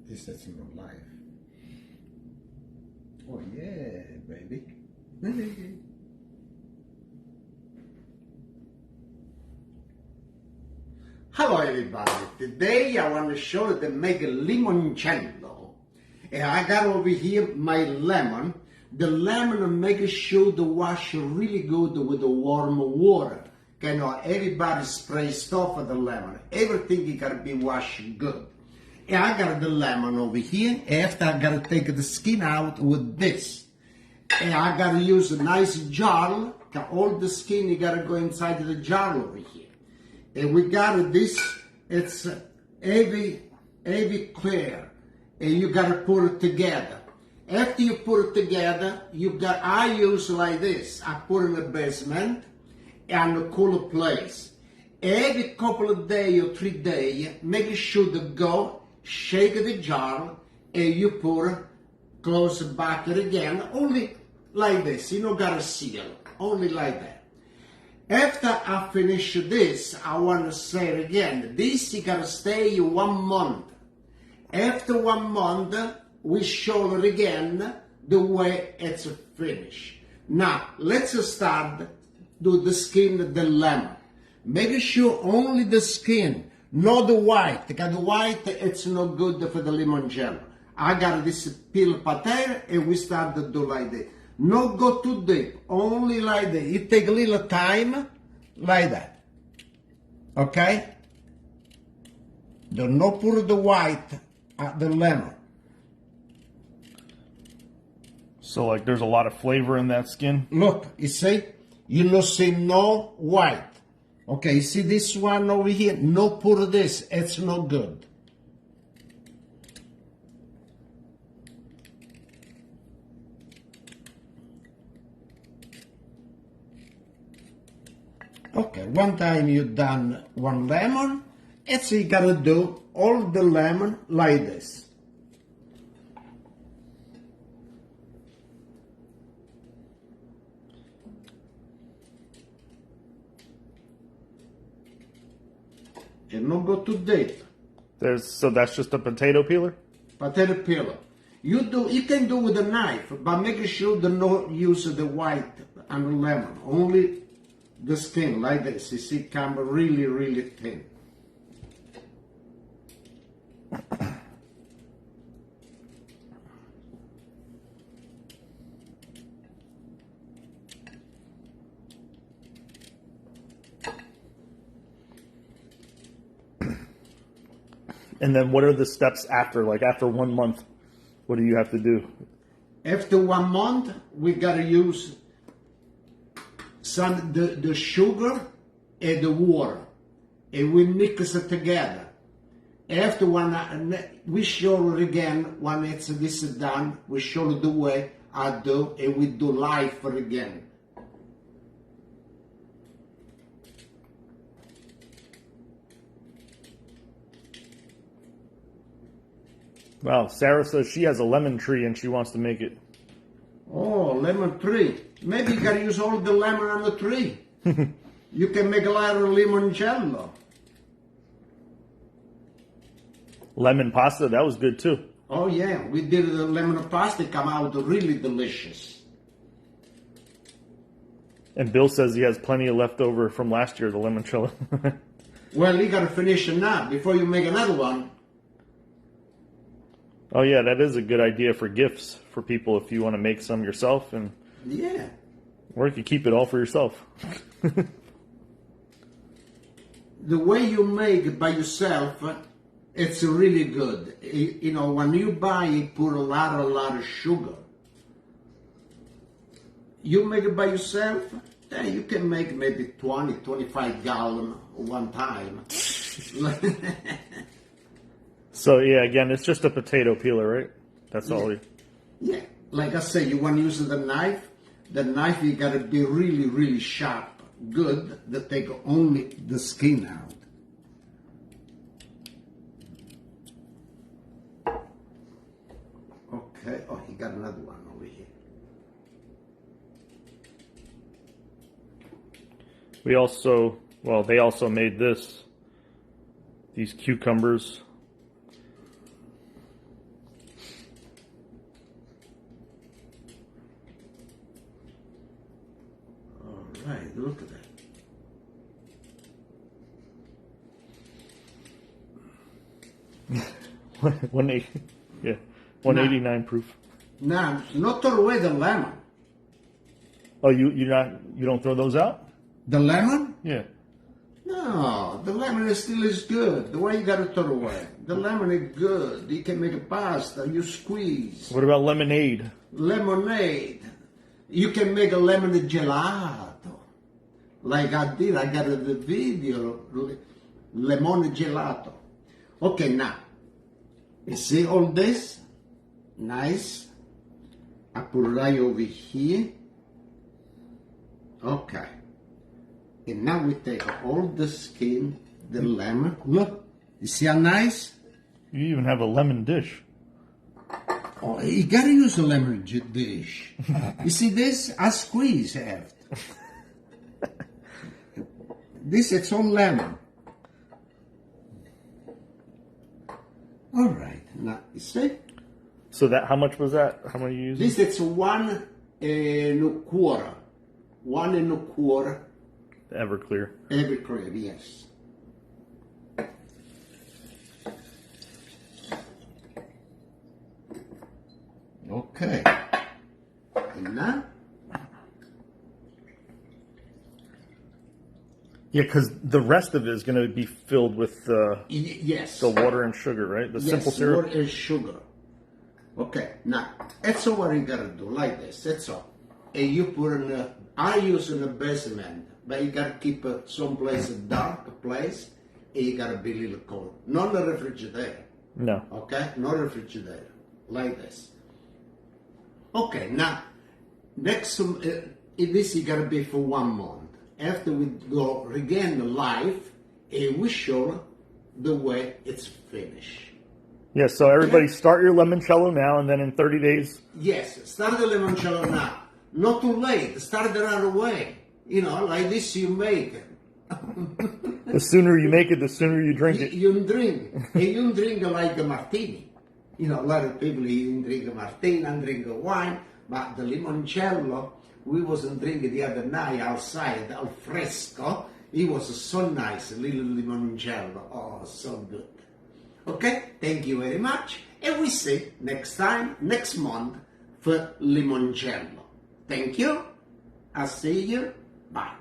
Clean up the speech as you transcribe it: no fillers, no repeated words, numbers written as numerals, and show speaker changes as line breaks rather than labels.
This is not life. Oh yeah, baby. Hello everybody. Today I want to show you to make a limoncello. And I got over here my lemon. The lemon make sure to wash really good with the warm water. You know, everybody spray stuff with the lemon. Everything you gotta be washed good. And I got the lemon over here. After I gotta take the skin out with this. And I gotta use a nice jar. All the skin you gotta go inside the jar over here. And we got this, it's heavy clear. And you gotta put it together. After you put it together, I use like this. I put it in the basement and a cooler place. Every couple of days or 3 days, make sure to go, shake the jar, and you put it, close the bucket again, only like this. You don't gotta seal, only like that. After I finish this, I want to say it again. This you gotta stay 1 month. After 1 month, we show it again the way it's finished. Now, let's start do the skin of the lemon. Make sure only the skin, not the white. Because the white, it's not good for the limoncello. I got this peel potato and we start to do like this. Not go too deep, only like that. It take a little time, like that. Okay? Do not put the white at the lemon.
So like there's a lot of flavor in that skin?
Look, you see? You don't see no white. Okay, you see this one over here? No put this, it's not good. Okay, one time you done 1 lemon, it's you gotta do all the lemon like this. And not go too deep.
So that's just a potato peeler?
Potato peeler. You can do with a knife, but make sure to not use the white and the lemon. Only the skin like this. You see, come really, really thin.
And then what are the steps after? Like after 1 month, what do you have to do?
After 1 month, we gotta use the sugar and the water, and we mix it together. After we show it again when this is done. We show it the way I do, and we do live for again.
Wow, Sarah says she has a lemon tree and she wants to make it.
Oh, lemon tree. Maybe you gotta use all the lemon on the tree. You can make a lot of limoncello.
Lemon pasta, that was good too.
Oh yeah, we did the lemon pasta, come out really delicious.
And Bill says he has plenty of leftover from last year, the limoncello.
Well, you gotta finish it now before you make another one.
Oh yeah, that is a good idea for gifts for people if you want to make some yourself, and
yeah,
or you can keep it all for yourself.
The way you make it by yourself, it's really good. You know, when you buy, you put a lot of sugar. You make it by yourself, then you can make maybe 20, 25 gallons one time.
So yeah, again, it's just a potato peeler, right? That's all.
Yeah, like I say, you want to use the knife. The knife, you got to be really, really sharp, good, to take only the skin out. Okay, oh, he got another one over here.
We also, well, they also made these cucumbers. 180. Yeah. 189 proof.
Now, not throw away the lemon.
Oh, you don't throw those out?
The lemon?
Yeah.
No, the lemon is still is good. Why you gotta throw away? The lemon is good. You can make a pasta. You squeeze.
What about lemonade?
Lemonade. You can make a lemon gelato. Like I did. I got the video. Lemon gelato. Okay, now. You see all this? Nice. I put right over here. Okay. And now we take all the skin, the lemon. Look, you see how nice?
You even have a lemon dish.
Oh, you gotta use a lemon dish. You see this? I squeeze it. This is all lemon. All right, now you see?
So that, how much was that? How many you using?
This is 1 and a quarter. 1 and a quarter.
Everclear.
Everclear, yes. Okay. And now?
Yeah, because the rest of it is going to be filled with
Yes.
the water and sugar, right? The simple syrup.
Water and sugar. Okay, now, that's all what you gotta do, like this, that's all. And you put in I use in the basement, but you gotta keep it someplace, a dark place, and you gotta be a little cold. Not in the refrigerator.
No.
Okay, not refrigerator, like this. Okay, now, next, this you gotta be for 1 month. After we go regain the life, and we show the way it's finished.
Yeah, so everybody start your limoncello now, and then in 30 days.
Yes, start the limoncello now. Not too late. Start it right away. You know, like this you make it.
The sooner you make it, the sooner you drink it.
You drink. And you drink like a martini. You know, a lot of people even drink a martini and drink a wine, but the limoncello, we wasn't drinking the other night outside, al fresco. It was so nice, a little limoncello. Oh, so good. Okay, thank you very much. And we see next time, next month, for limoncello. Thank you. I'll see you. Bye.